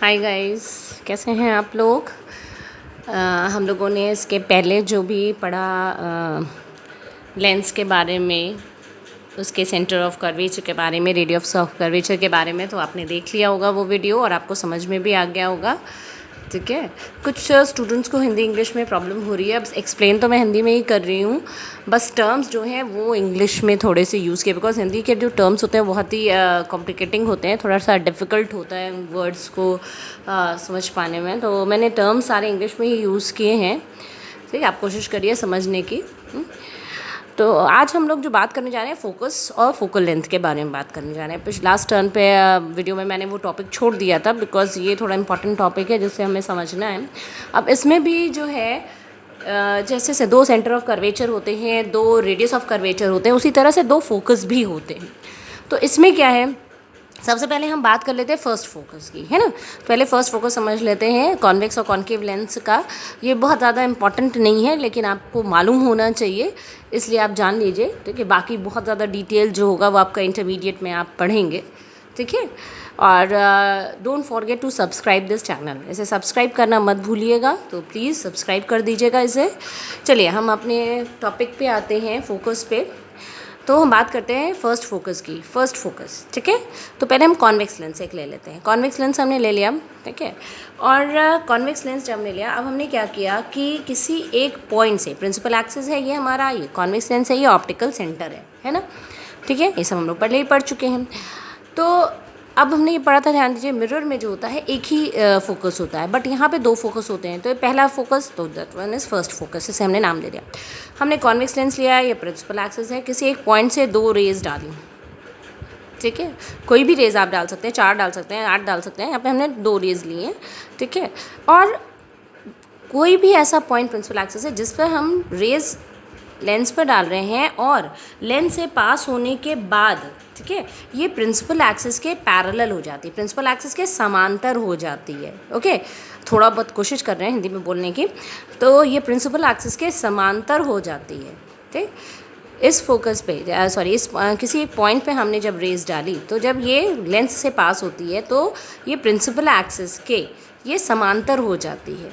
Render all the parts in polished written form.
Hi guys, कैसे हैं आप लोग। हम लोगों ने इसके पहले जो भी पढ़ा लेंस के बारे में, उसके सेंटर ऑफ कर्वेचर के बारे में, रेडियस ऑफ कर्वेचर के बारे में, तो आपने देख लिया होगा वो वीडियो और आपको समझ में भी आ गया होगा। ठीक है, कुछ स्टूडेंट्स को हिंदी इंग्लिश में प्रॉब्लम हो रही है। अब एक्सप्लेन तो मैं हिंदी में ही कर रही हूँ, बस टर्म्स जो हैं वो इंग्लिश में थोड़े से यूज़ किए, बिकॉज हिंदी के जो टर्म्स होते हैं बहुत ही कॉम्प्लिकेटिंग होते हैं, थोड़ा सा डिफ़िकल्ट होता है वर्ड्स को समझ पाने में। तो मैंने टर्म्स सारे इंग्लिश में ही यूज़ किए हैं। ठीक है, आप कोशिश करिए समझने की। तो आज हम लोग जो बात करने जा रहे हैं फोकस और फोकल लेंथ के बारे में बात करने जा रहे हैं। लास्ट टर्न पे वीडियो में मैंने वो टॉपिक छोड़ दिया था, बिकॉज ये थोड़ा इंपॉर्टेंट टॉपिक है जिससे हमें समझना है। अब इसमें भी जो है जैसे से दो सेंटर ऑफ कर्वेचर होते हैं, दो रेडियस ऑफ कर्वेचर होते हैं, उसी तरह से दो फोकस भी होते हैं। तो इसमें क्या है, सबसे पहले हम बात कर लेते हैं फर्स्ट फोकस की, है ना। पहले फर्स्ट फोकस समझ लेते हैं कॉन्वेक्स और कॉन्केव लेंस का। ये बहुत ज़्यादा इंपॉर्टेंट नहीं है, लेकिन आपको मालूम होना चाहिए, इसलिए आप जान लीजिए। ठीक है, बाकी बहुत ज़्यादा डिटेल जो होगा वो आपका इंटरमीडिएट में आप पढ़ेंगे। ठीक है, और don't forget to subscribe this channel. इसे सब्सक्राइब करना मत भूलिएगा, तो प्लीज़ सब्सक्राइब कर दीजिएगा इसे। चलिए हम अपने टॉपिक पे आते हैं, फोकस पे। तो हम बात करते हैं फर्स्ट फोकस की। फर्स्ट फोकस, ठीक है, तो पहले हम कॉन्वेक्स लेंस एक ले लेते हैं। कॉन्वेक्स लेंस हमने ले लिया, ठीक है, और कॉन्वेक्स लेंस जब हमने लिया, अब हमने क्या किया कि किसी एक पॉइंट से, प्रिंसिपल एक्सिस है ये हमारा, ये कॉन्वेक्स लेंस है, ये ऑप्टिकल सेंटर है ना। ठीक है, ये सब हम लोग पहले ही पढ़ चुके हैं। तो अब हमने ये पढ़ा था, ध्यान दीजिए, मिरर में जो होता है एक ही फोकस होता है, बट यहाँ पे दो फोकस होते हैं। तो ये पहला फोकस, तो that one is first focus, इसे हमने नाम दे दिया। हमने कॉन्वेक्स लेंस लिया, ये प्रिंसिपल एक्सिस है, किसी एक पॉइंट से दो रेज डाली। ठीक है, कोई भी रेज आप डाल सकते हैं, 4 डाल सकते हैं, 8 डाल सकते हैं, यहाँ पे हमने 2 रेज लिए हैं। ठीक है, और कोई भी ऐसा पॉइंट प्रिंसिपल एक्सिस है जिस पर हम रेज लेंस पर डाल रहे हैं और लेंस से पास होने के बाद, ठीक है, ये प्रिंसिपल एक्सिस के पैरेलल हो जाती है, प्रिंसिपल एक्सिस के समांतर हो जाती है। ओके, थोड़ा बहुत कोशिश कर रहे हैं हिंदी में बोलने की। तो ये प्रिंसिपल एक्सिस के समांतर हो जाती है। ठीक, इस फोकस पे इस किसी एक पॉइंट पे हमने जब रेज डाली, तो जब ये लेंस से पास होती है तो ये प्रिंसिपल एक्सिस के ये समांतर हो जाती है।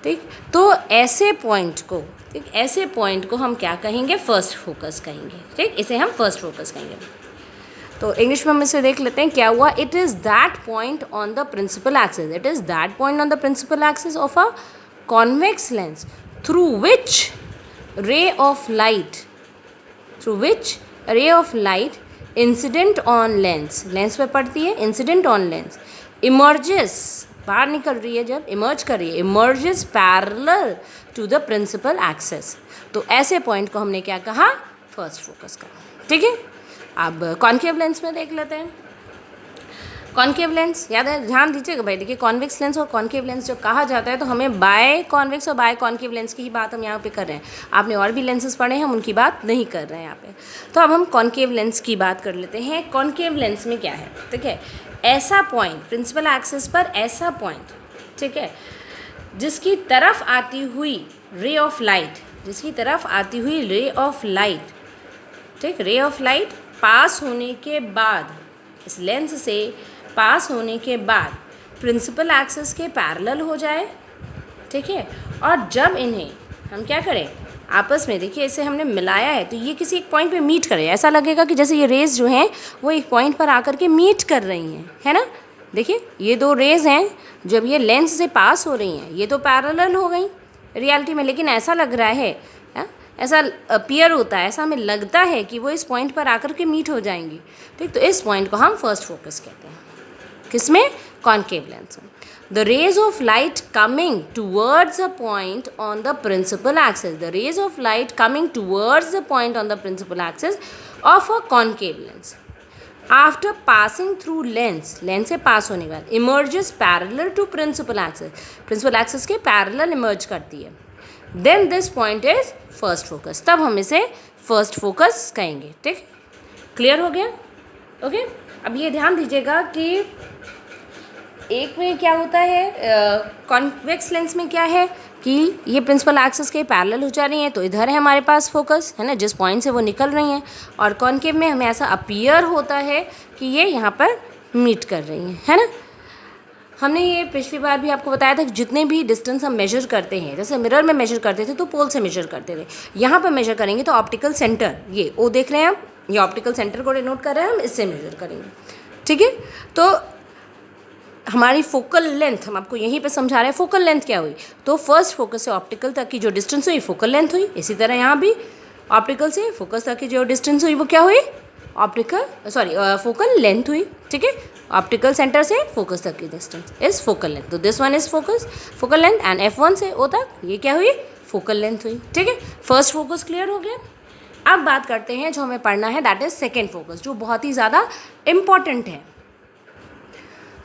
ठीक, तो ऐसे पॉइंट को, ठीक, ऐसे पॉइंट को हम क्या कहेंगे, फर्स्ट फोकस कहेंगे। ठीक, इसे हम फर्स्ट फोकस कहेंगे। तो इंग्लिश में हम इसे देख लेते हैं क्या हुआ। It is that point on the principal axis, it is that point on the principal axis of a convex lens through which ray of light incident on lens, lens पे पड़ती है, इंसिडेंट ऑन लेंस, इमर्जेस, बाहर निकल रही है, जब emerge कर रही है, emerges parallel to the principal axis. तो ऐसे पॉइंट को हमने क्या कहा, फर्स्ट फोकस का। ठीक है, अब कॉन्केव लेंस में देख लेते हैं। कॉन्केव लेंस याद है, ध्यान दीजिएगा भाई। देखिए, कॉन्वेक्स लेंस और कॉन्केव लेंस जब कहा जाता है तो हमें बाय कॉन्वेक्स और बाय कॉन्केव लेंस की ही बात हम यहाँ पे कर रहे हैं। आपने और भी लेंसेज पढ़े हैं, हम उनकी बात नहीं कर रहे हैं यहाँ पे। तो अब हम कॉन्केव लेंस की बात कर लेते हैं। कॉन्केव लेंस में क्या है, ठीक है, ऐसा पॉइंट प्रिंसिपल एक्सिस पर, ऐसा पॉइंट, ठीक है, जिसकी तरफ आती हुई रे ऑफ लाइट, जिसकी तरफ आती हुई रे ऑफ लाइट, ठीक, रे ऑफ लाइट पास होने के बाद, इस लेंस से पास होने के बाद प्रिंसिपल एक्सिस के पैरेलल हो जाए। ठीक है, और जब इन्हें हम क्या करें, आपस में, देखिए इसे हमने मिलाया है, तो ये किसी एक पॉइंट पे मीट करे, ऐसा लगेगा कि जैसे ये रेज जो हैं वो एक पॉइंट पर आकर के मीट कर रही हैं, है ना। देखिए ये दो रेज हैं, जब ये लेंस से पास हो रही हैं, ये तो पैरेलल हो गई रियलिटी में, लेकिन ऐसा लग रहा है, ऐसा अपीयर होता है, ऐसा हमें लगता है कि वो इस पॉइंट पर आकर के मीट हो जाएंगी। ठीक, तो इस पॉइंट को हम फर्स्ट फोकस कहते हैं। किसमें, कॉन्केव लेंस में। The rays of light coming towards a point on the principal axis, the rays of light coming towards the point on the principal axis of a concave lens after passing through lens, lens से पास होने के बाद, emerges parallel to principal axis, principal axis के parallel emerge करती है, then this point is first focus, तब हम इसे फर्स्ट फोकस कहेंगे। ठीक, क्लियर हो गया। ओके, अब ये ध्यान दीजिएगा कि एक में क्या होता है, कॉन्वेक्स लेंस में क्या है कि ये प्रिंसिपल एक्सिस के पैरेलल हो जा रही हैं, तो इधर है हमारे पास फोकस, है ना, जिस पॉइंट से वो निकल रही हैं, और कॉन्केव में हमें ऐसा अपीयर होता है कि ये यहाँ पर मीट कर रही हैं, है ना। हमने ये पिछली बार भी आपको बताया था कि जितने भी डिस्टेंस हम मेजर करते हैं, जैसे मिरर में मेजर करते थे तो पोल से मेजर करते थे, यहाँ पर मेजर करेंगे तो ऑप्टिकल सेंटर, ये ओ देख रहे हैं आप, ये ऑप्टिकल सेंटर को डिनोट कर रहे हैं, हम इससे मेजर करेंगे। ठीक है, तो हमारी फोकल लेंथ, हम आपको यहीं पे समझा रहे हैं फोकल लेंथ क्या हुई, तो फर्स्ट फोकस से ऑप्टिकल तक की जो डिस्टेंस हुई फोकल लेंथ हुई। इसी तरह यहाँ भी ऑप्टिकल से फोकस तक की जो डिस्टेंस हुई वो क्या हुई, फोकल लेंथ हुई। ठीक है, ऑप्टिकल सेंटर से फोकस तक की डिस्टेंस इज फोकल लेंथ, तो this one is focal length, and F1 से O तक ये क्या हुई, फोकल लेंथ हुई। ठीक है, फर्स्ट फोकस क्लियर हो गया। अब बात करते हैं जो हमें पढ़ना है, दैट इज सेकेंड फोकस, जो बहुत ही ज़्यादा इम्पॉर्टेंट है।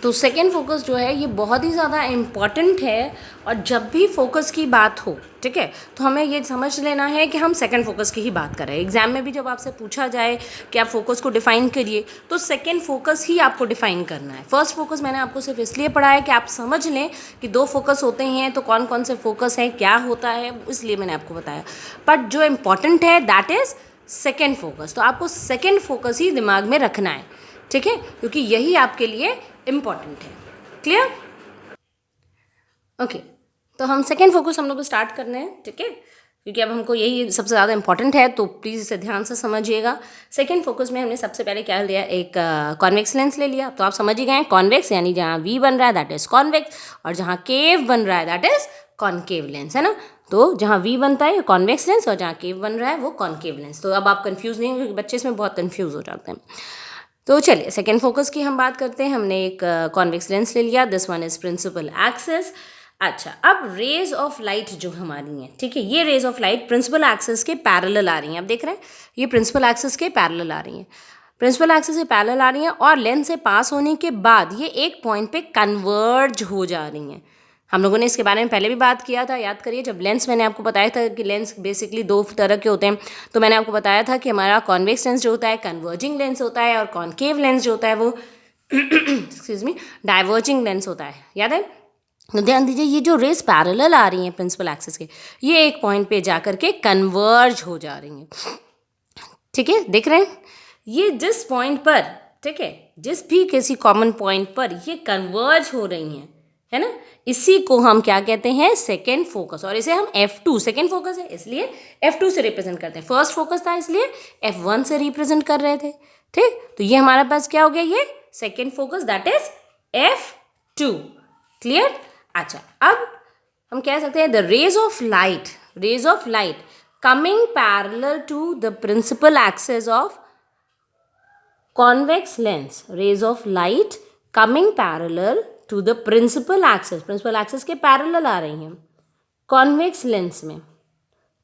तो सेकेंड फोकस जो है ये बहुत ही ज़्यादा इम्पॉर्टेंट है, और जब भी फोकस की बात हो, ठीक है, तो हमें ये समझ लेना है कि हम सेकेंड फोकस की ही बात कर रहे हैं। एग्जाम में भी जब आपसे पूछा जाए कि आप फोकस को डिफाइन करिए, तो सेकेंड फोकस ही आपको डिफाइन करना है। फर्स्ट फोकस मैंने आपको सिर्फ इसलिए पढ़ा है कि आप समझ लें कि दो फोकस होते हैं, तो कौन कौन से फोकस हैं, क्या होता है, इसलिए मैंने आपको बताया। बट जो इम्पॉर्टेंट है दैट इज़ सेकेंड फोकस, तो आपको सेकेंड फोकस ही दिमाग में रखना है। ठीक है, क्योंकि यही आपके लिए इम्पॉर्टेंट है। क्लियर? ओके, तो हम सेकेंड फोकस हम लोग को स्टार्ट करने हैं। ठीक है, क्योंकि अब हमको यही सबसे ज़्यादा इंपॉर्टेंट है, तो प्लीज़ इसे ध्यान से समझिएगा। सेकेंड फोकस में हमने सबसे पहले क्या लिया, एक कॉन्वेक्स लेंस ले लिया। तो आप समझ ही गए, कॉन्वेक्स यानी जहाँ V बन रहा है दैट इज़ कॉन्वेक्स, और जहाँ केव बन रहा है दैट इज़ कॉनकेव लेंस, है ना। तो जहाँ V बनता है कॉन्वेक्स लेंस, और जहाँ केव बन रहा है वो कॉनकेव लेंस। तो अब आप कंफ्यूज नहीं होंगे, बच्चे इसमें बहुत कंफ्यूज हो जाते हैं। तो चलिए सेकेंड फोकस की हम बात करते हैं। हमने एक कॉन्वेक्स लेंस ले लिया, this one is principal axis. अच्छा, अब रेज ऑफ लाइट जो हमारी हैं, ठीक है, ये rays of light principal axis के पैरेलल आ रही हैं। आप देख रहे हैं ये प्रिंसिपल एक्सिस के पैरेलल आ रही हैं, प्रिंसिपल एक्सिस से पैरेलल आ रही हैं, और लेंस से पास होने के बाद ये एक पॉइंट पे कन्वर्ज हो जा रही हैं। हम लोगों ने इसके बारे में पहले भी बात किया था, याद करिए, जब लेंस मैंने आपको बताया था कि लेंस बेसिकली दो तरह के होते हैं। तो मैंने आपको बताया था कि हमारा कॉन्वेक्स लेंस जो होता है कन्वर्जिंग लेंस होता है, और कॉनकेव लेंस जो होता है वो एक्सक्यूज मी डाइवर्जिंग लेंस होता है। याद है? तो ध्यान दीजिए, ये जो रेस पैरेलल आ रही हैं प्रिंसिपल एक्सिस के, ये एक पॉइंट पे जा करके कन्वर्ज हो जा रही हैं। ठीक है, देख रहे हैं ये जिस पॉइंट पर, ठीक है, जिस भी किसी कॉमन पॉइंट पर ये कन्वर्ज हो रही हैं, है ना, इसी को हम क्या कहते हैं, सेकेंड फोकस। और इसे हम F2, सेकेंड फोकस है इसलिए F2 से रिप्रेजेंट करते हैं। फर्स्ट फोकस था इसलिए F1 से रिप्रेजेंट कर रहे थे। ठीक, तो ये हमारे पास क्या हो गया, ये second focus that is F2। Clear? अच्छा, अब हम कह सकते हैं the rays of light coming parallel to the principal axis of convex lens, rays of light coming parallel to the principal axis के पैरेलल आ रही हैं कॉन्वेक्स लेंस में।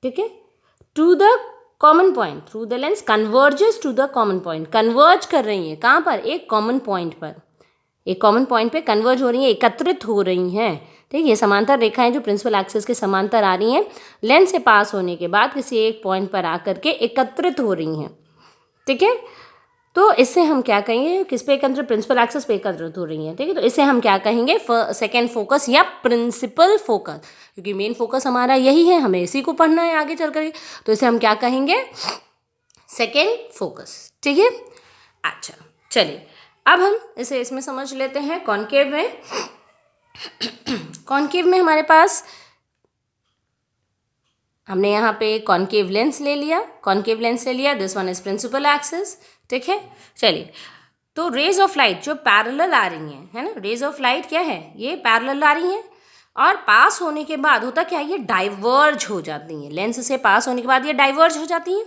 ठीक है, to the common point through the lens converges to the common point, converge कर रही हैं कहाँ पर, एक कॉमन पॉइंट पर, एक कॉमन पॉइंट पे कन्वर्ज हो रही हैं, एकत्रित हो रही हैं। ठीक है, ये समांतर रेखाएं जो प्रिंसिपल एक्सिस के समांतर आ रही हैं, लेंस से पास होने के बाद किसी एक पॉइंट पर आकर के एकत्रित हो रही हैं। ठीक है, तो इससे हम क्या कहेंगे, किस पे एकत्रित, प्रिंसिपल एक्सिस पे एकत्रित हो रही है। ठीक है, तो इसे हम क्या कहेंगे, सेकेंड फोकस या प्रिंसिपल फोकस, क्योंकि मेन फोकस हमारा यही है, हमें इसी को पढ़ना है आगे चल करके, तो इसे हम क्या कहेंगे, सेकेंड फोकस। ठीक है, अच्छा चलिए अब हम इसे इसमें समझ लेते हैं। कॉनकेव में कॉनकेव में हमारे पास, हमने यहाँ पे कॉनकेव लेंस ले लिया, this one is principal axis. ठीक है, चलिए, तो रेज ऑफ लाइट जो पैरेलल आ रही हैं, है ना, रेज ऑफ लाइट क्या है, ये पैरेलल आ रही हैं, और पास होने के बाद होता क्या है, ये डाइवर्ज हो जाती हैं, लेंस से पास होने के बाद ये डाइवर्ज हो जाती हैं।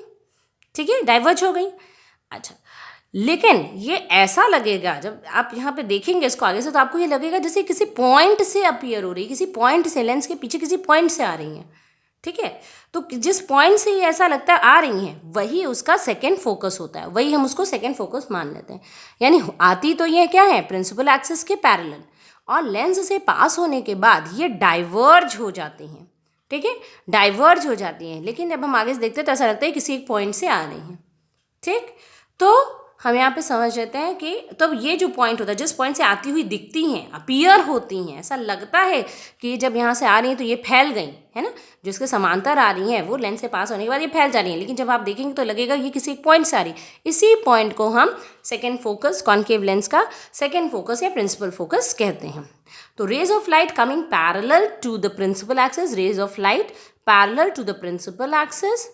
ठीक है, डाइवर्ज हो गई। अच्छा, लेकिन ये ऐसा लगेगा, जब आप यहाँ पे देखेंगे इसको आगे से, तो आपको ये लगेगा जैसे किसी पॉइंट से अपीयर हो रही है, किसी पॉइंट से, लेंस के पीछे किसी पॉइंट से आ रही हैं। ठीक है, तो जिस पॉइंट से ये ऐसा लगता है आ रही हैं, वही उसका सेकेंड फोकस होता है, वही हम उसको सेकेंड फोकस मान लेते हैं। यानी आती तो ये क्या है, प्रिंसिपल एक्सिस के पैरेलल, और लेंस से पास होने के बाद ये डाइवर्ज हो जाती हैं। ठीक है, डाइवर्ज हो जाती हैं, लेकिन जब हम आगे से देखते हैं तो ऐसा लगता है किसी एक पॉइंट से आ रही हैं। ठीक, तो हम यहाँ पे समझ लेते हैं कि तब ये जो पॉइंट होता है, जिस पॉइंट से आती हुई दिखती हैं, अपीयर होती हैं, ऐसा लगता है कि जब यहाँ से आ रही हैं तो ये फैल गई है ना, जो इसके समांतर आ रही हैं वो लेंस से पास होने के बाद ये फैल जा रही हैं, लेकिन जब आप देखेंगे तो लगेगा ये किसी एक पॉइंट से आ रही है। इसी पॉइंट को हम सेकेंड फोकस, कॉन्केव लेंस का सेकेंड फोकस या प्रिंसिपल फोकस कहते हैं। तो rays of light coming parallel to the principal axis, rays of light parallel to the principal axis,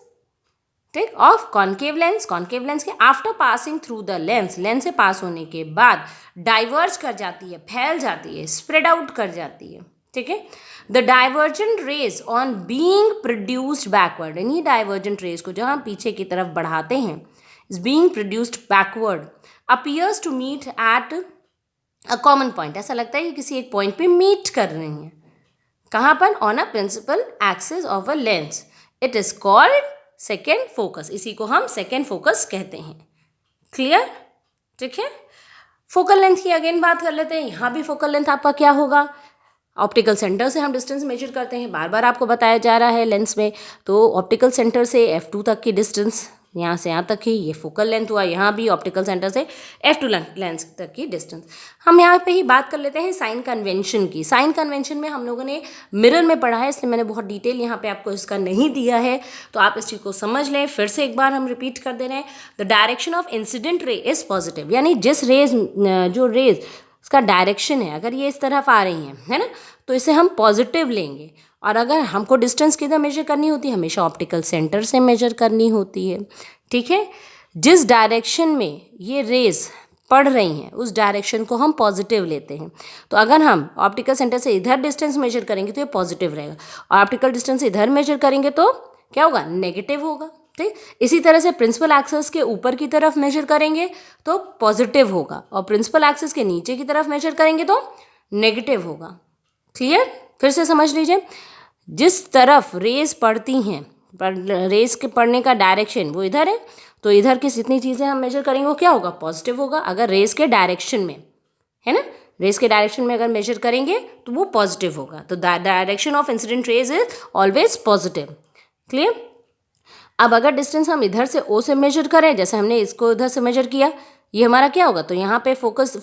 ठीक, of concave lens, concave lens के after passing through the lens, lens से पास होने के बाद डाइवर्ज कर जाती है, फैल जाती है, स्प्रेड आउट कर जाती है, ठीक है। The divergent rays on being produced backward, यानी डाइवर्जेंट रेज को जब हम पीछे की तरफ बढ़ाते हैं, is being produced backward, appears to meet at a common point, ऐसा लगता है कि किसी एक पॉइंट पे मीट कर रही हैं, कहाँ पर, on a principal axis of a lens, it is called second focus, इसी को हम सेकेंड फोकस कहते हैं। क्लियर, ठीक है। फोकल लेंथ की अगेन बात कर लेते हैं। यहाँ भी फोकल लेंथ आपका क्या होगा, ऑप्टिकल सेंटर से हम डिस्टेंस मेजर करते हैं, बार बार आपको बताया जा रहा है लेंस में, तो ऑप्टिकल सेंटर से F2 तक की डिस्टेंस, यहाँ से यहाँ तक ही ये फोकल लेंथ हुआ, यहाँ भी ऑप्टिकल सेंटर से F2 लेंस तक की डिस्टेंस। हम यहाँ पे ही बात कर लेते हैं साइन कन्वेंशन की। साइन कन्वेंशन में हम लोगों ने मिरर में पढ़ा है, इसलिए मैंने बहुत डिटेल यहाँ पे आपको इसका नहीं दिया है, तो आप इस चीज़ को समझ लें। फिर से एक बार हम रिपीट कर दे रहे हैं, the direction of incident ray is positive, यानी जिस रेज, जो रेज इसका डायरेक्शन है, अगर ये इस तरफ आ रही हैं, है ना, तो इसे हम पॉजिटिव लेंगे। और अगर हमको डिस्टेंस किधर मेजर करनी होती है, हमेशा ऑप्टिकल सेंटर से मेजर करनी होती है, ठीक है। जिस डायरेक्शन में ये रेज पड़ रही हैं उस डायरेक्शन को हम पॉजिटिव लेते हैं। तो अगर हम ऑप्टिकल सेंटर से इधर डिस्टेंस मेजर करेंगे तो ये पॉजिटिव रहेगा, और ऑप्टिकल डिस्टेंस से इधर मेजर करेंगे तो क्या होगा, नेगेटिव होगा, ठीक। इसी तरह से प्रिंसिपल एक्सिस के ऊपर की तरफ मेजर करेंगे तो पॉजिटिव होगा, और प्रिंसिपल एक्सिस के नीचे की तरफ मेजर करेंगे तो नेगेटिव होगा। क्लियर, फिर से समझ लीजिए, जिस तरफ रेज पड़ती हैं, रेज के पड़ने का डायरेक्शन वो इधर है, तो इधर की जितनी चीज़ें हम मेजर करेंगे वो क्या होगा, पॉजिटिव होगा। अगर रेज के डायरेक्शन में, है ना, रेज के डायरेक्शन में अगर मेजर करेंगे तो वो पॉजिटिव होगा। तो direction of incident raise is always positive. Clear. अब अगर डिस्टेंस हम इधर से O से मेजर करें, जैसे हमने इसको इधर से मेजर किया, ये हमारा क्या होगा, तो यहाँ पे फोकस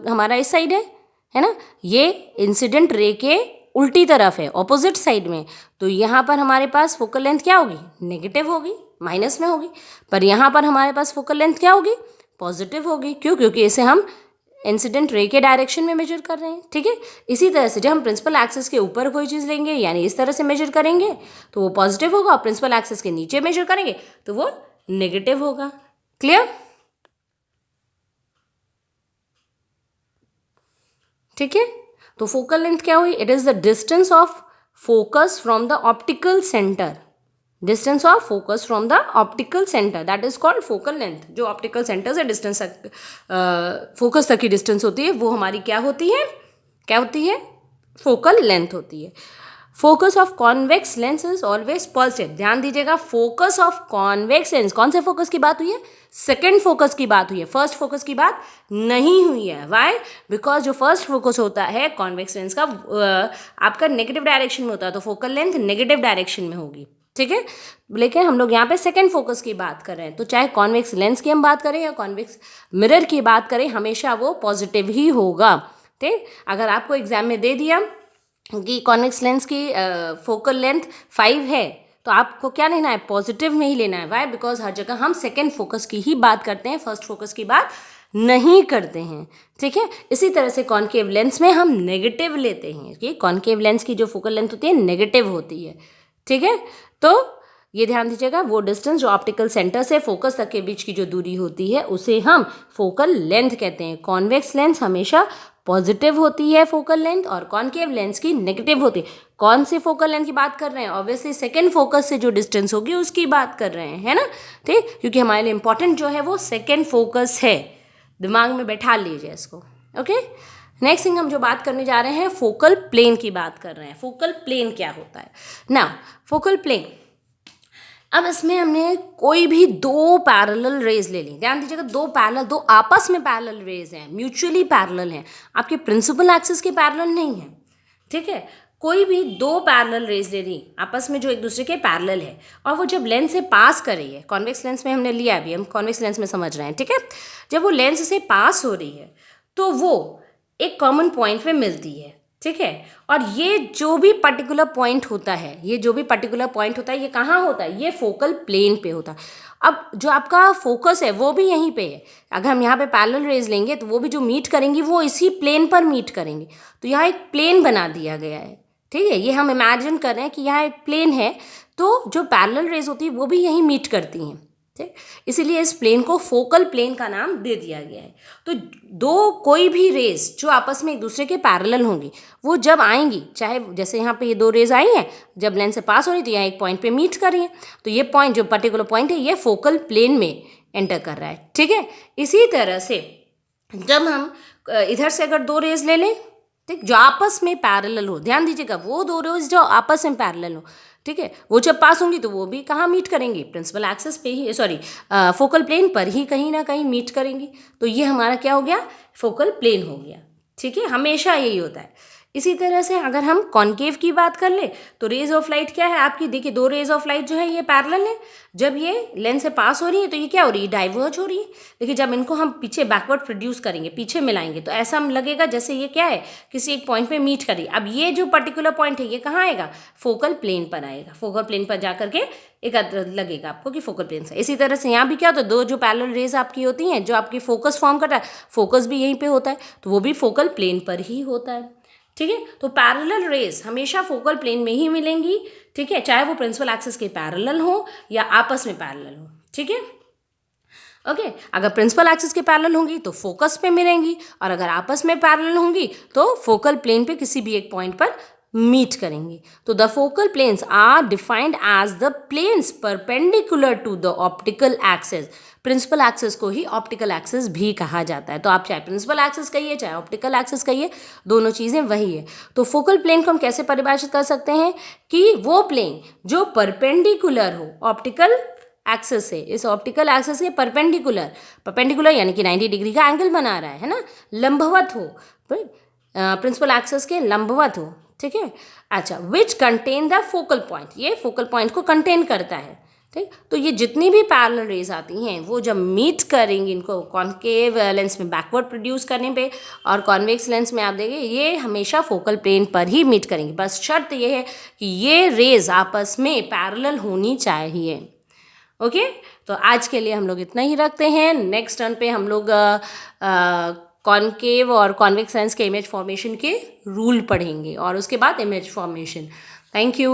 हमारा इस साइड है ना, ये इंसिडेंट रे के उल्टी तरफ है, ऑपोजिट साइड में, तो यहाँ पर हमारे पास फोकल लेंथ क्या होगी, नेगेटिव होगी, माइनस में होगी। पर यहाँ पर हमारे पास फोकल लेंथ क्या होगी, पॉजिटिव होगी। क्यों, क्योंकि इसे हम इंसिडेंट रे के डायरेक्शन में मेजर कर रहे हैं, ठीक है। इसी तरह से जब हम प्रिंसिपल एक्सिस के ऊपर कोई चीज़ लेंगे, यानी इस तरह से मेजर करेंगे तो वो पॉजिटिव होगा, और प्रिंसिपल एक्सिस के नीचे मेजर करेंगे तो वो नेगेटिव होगा। क्लियर, ठीक है। तो फोकल लेंथ क्या हुई, it is the distance of focus from the optical centre, distance of focus from the optical centre, that is called focal length. जो ऑप्टिकल सेंटर से डिस्टेंस तक, फोकस तक की डिस्टेंस होती है वो हमारी क्या होती है, क्या होती है, फोकल लेंथ होती है। Focus of convex lens is always positive. ध्यान दीजिएगा, फोकस ऑफ कॉन्वेक्स लेंस, कौन से फोकस की बात हुई है, सेकेंड फोकस की बात हुई है, फर्स्ट फोकस की बात नहीं हुई है। वाई, बिकॉज जो फर्स्ट फोकस होता है कॉन्वेक्स लेंस का, आपका नेगेटिव डायरेक्शन में होता है, तो फोकल लेंथ नेगेटिव डायरेक्शन में होगी, ठीक है। लेकिन हम लोग यहाँ पे सेकेंड फोकस की बात कर रहे हैं, तो चाहे कॉन्वेक्स लेंस की हम बात करें या कॉन्वेक्स मिरर की बात करें, हमेशा वो पॉजिटिव ही होगा, ठीक। अगर आपको एग्जाम में दे दिया कि कॉन्वेक्स लेंस की फोकल लेंथ 5 है, तो आपको क्या लेना है, पॉजिटिव में ही लेना है। वाई, बिकॉज हर जगह हम सेकेंड फोकस की ही बात करते हैं, फर्स्ट फोकस की बात नहीं करते हैं, ठीक है। इसी तरह से कॉन्केव लेंस में हम नेगेटिव लेते हैं, कि कॉन्केव लेंस की जो फोकल लेंथ होती है नेगेटिव होती है, ठीक है। तो ये ध्यान दीजिएगा, वो डिस्टेंस जो ऑप्टिकल सेंटर से फोकस तक के बीच की जो दूरी होती है उसे हम फोकल लेंथ कहते हैं। कॉन्वेक्स लेंस हमेशा पॉजिटिव होती है फोकल लेंथ, और कॉन्केव लेंस की नेगेटिव होती है। कौन सी फोकल लेंथ की बात कर रहे हैं, ऑब्वियसली सेकेंड फोकस से जो डिस्टेंस होगी उसकी बात कर रहे हैं, है ना, ठीक। क्योंकि हमारे लिए इंपॉर्टेंट जो है वो सेकेंड फोकस है, दिमाग में बैठा लीजिए इसको, ओके। नेक्स्ट थिंग हम जो बात करने जा रहे हैं, फोकल प्लेन की बात कर रहे हैं। फोकल प्लेन क्या होता है ना, फोकल प्लेन, अब इसमें हमने कोई भी दो पैरेलल रेज ले ली। ध्यान दीजिएगा, दो आपस में पैरेलल रेज हैं, म्यूचुअली पैरेलल हैं, आपके प्रिंसिपल एक्सिस के पैरेलल नहीं है, ठीक है। कोई भी दो पैरेलल रेज ले रही आपस में जो एक दूसरे के पैरेलल है, और वो जब लेंस से पास कर रही है, कॉन्वेक्स लेंस में हमने लिया, अभी हम कॉन्वेक्स लेंस में समझ रहे हैं, ठीक है। जब वो लेंस से पास हो रही है तो वो एक कॉमन पॉइंट पे मिलती है, ठीक है। और ये जो भी पर्टिकुलर पॉइंट होता है, ये कहाँ होता है, ये फोकल प्लेन पे होता है। अब जो आपका फोकस है वो भी यहीं पे है। अगर हम यहाँ पे पैरेलल रेज लेंगे तो वो भी जो मीट करेंगी वो इसी प्लेन पर मीट करेंगे। तो यहाँ एक प्लेन बना दिया गया है, ठीक है। ये हम इमेजिन कर रहे हैं कि यहाँ एक प्लेन है, तो जो पैरेलल रेज होती है वो भी यहीं मीट करती हैं, ठीक। इसीलिए इस प्लेन को फोकल प्लेन का नाम दे दिया गया है। तो दो कोई भी रेज जो आपस में एक दूसरे के पैरेलल होंगी, वो जब आएंगी, चाहे जैसे यहाँ पे ये दो रेज आई हैं, जब लेंस से पास हो रही तो यहाँ एक पॉइंट पे मीट कर रही है, तो ये पॉइंट, जो पर्टिकुलर पॉइंट है, ये फोकल प्लेन में एंटर कर रहा है, ठीक है। इसी तरह से जब हम इधर से अगर दो रेज ले लें, ठीक, जो आपस में पैरेलल हो, ध्यान दीजिएगा, वो दो रेज जो आपस में पैरेलल हो, ठीक है, वो जब पास होंगी तो वो भी कहाँ मीट करेंगी, प्रिंसिपल एक्सिस पे ही, फोकल प्लेन पर ही कहीं ना कहीं मीट करेंगी। तो ये हमारा क्या हो गया, फोकल प्लेन हो गया, ठीक है। हमेशा यही होता है। इसी तरह से अगर हम कॉन्केव की बात कर ले तो रेज ऑफ लाइट क्या है आपकी, देखिए दो रेज ऑफ लाइट जो है ये पैरेलल है, जब ये लेंस से पास हो रही है तो ये क्या हो रही है, डाइवर्ज हो रही है। देखिए जब इनको हम पीछे बैकवर्ड प्रोड्यूस करेंगे, पीछे मिलाएंगे, तो ऐसा लगेगा जैसे ये क्या है, किसी एक पॉइंट पे मीट करी। अब ये जो पर्टिकुलर पॉइंट है ये कहाँ आएगा, फोकल प्लेन पर आएगा, फोकल प्लेन पर जा करके एक लगेगा आपको कि फोकल प्लेन से। इसी तरह से यहाँ भी क्या होता है, दो जो पैरेलल रेज आपकी होती हैं, जो आपकी फोकस फॉर्म करता है, फोकस भी यहीं पे होता है, तो वो भी फोकल प्लेन पर ही होता है, ठीक है। तो पैरेलल रेज हमेशा फोकल प्लेन में ही मिलेंगी, ठीक है, चाहे वो प्रिंसिपल एक्सिस के पैरेलल हो या आपस में पैरेलल हो, ठीक है। ओके, अगर प्रिंसिपल एक्सिस के पैरेलल होंगी तो फोकस पे मिलेंगी, और अगर आपस में पैरेलल होंगी तो फोकल प्लेन पे किसी भी एक पॉइंट पर मीट करेंगी। तो the focal planes are defined as the planes perpendicular to the optical axis. Principal axis को ही ऑप्टिकल एक्सिस भी कहा जाता है। तो आप चाहे प्रिंसिपल एक्सिस कहिए चाहे ऑप्टिकल एक्सिस कहिए, दोनों चीज़ें वही है। तो फोकल प्लेन को हम कैसे परिभाषित कर सकते हैं कि वो प्लेन जो परपेंडिकुलर हो ऑप्टिकल एक्सिस से, इस ऑप्टिकल एक्सिस के परपेंडिकुलर यानी कि 90 डिग्री का एंगल बना रहा है ना, लंबवत हो, प्रिंसिपल एक्सिस के लंबवत हो, ठीक है। अच्छा, which contain the focal point, ये फोकल पॉइंट को कंटेन करता है, ठीक। तो ये जितनी भी पैरेलल रेज आती हैं वो जब मीट करेंगी, इनको कॉन्केव लेंस में बैकवर्ड प्रोड्यूस करने पे और कॉन्वेक्स लेंस में आप देखेंगे ये हमेशा फोकल प्लेन पर ही मीट करेंगी। बस शर्त ये है कि ये रेज आपस में पैरेलल होनी चाहिए। ओके, तो आज के लिए हम लोग इतना ही रखते हैं। नेक्स्ट टर्न पे हम लोग कॉन्केव और कॉन्वेक्स लेंस के इमेज फॉर्मेशन के रूल पढ़ेंगे और उसके बाद इमेज फॉर्मेशन। Thank you.